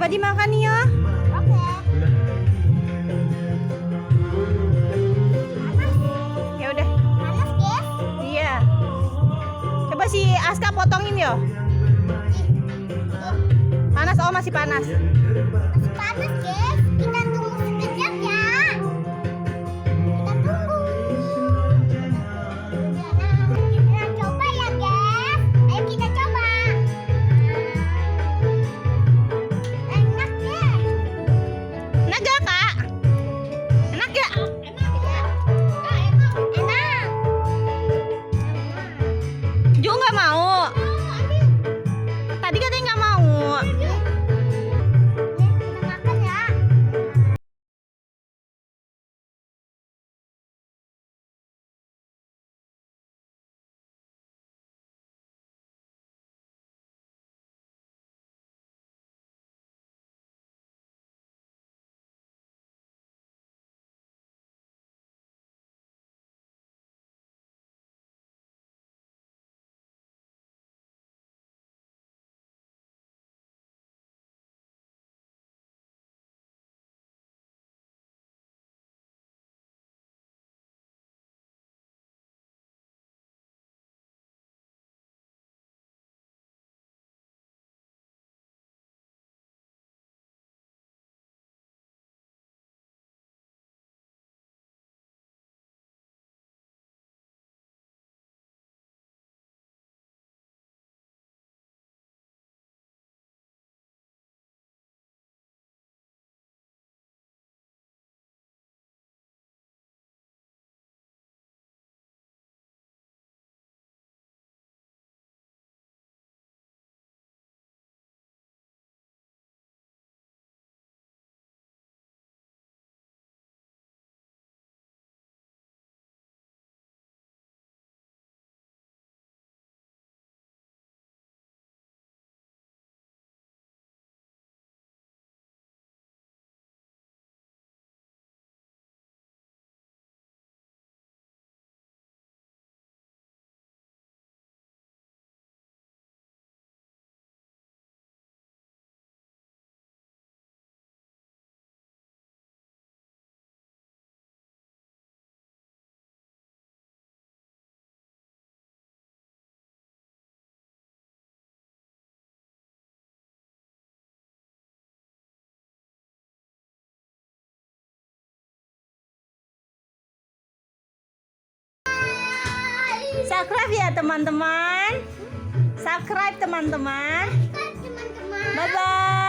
Coba dimakan ya. Oke. Ya udah. Panas, guys. Iya. Coba si Aska potongin yo. Panas, oh masih panas. Masih panas, guys. Kita tunggu sekejap ya. Kita tunggu. Kita coba ya, guys. Ayo kita coba. Enak deh. Enak gak, Kak? Enak gak? Enak ya. Enak. Jo nggak mau. Tadi katanya nggak mau. Kita makan ya. Subscribe ya teman-teman. Subscribe teman-teman. Teman-teman. Bye bye.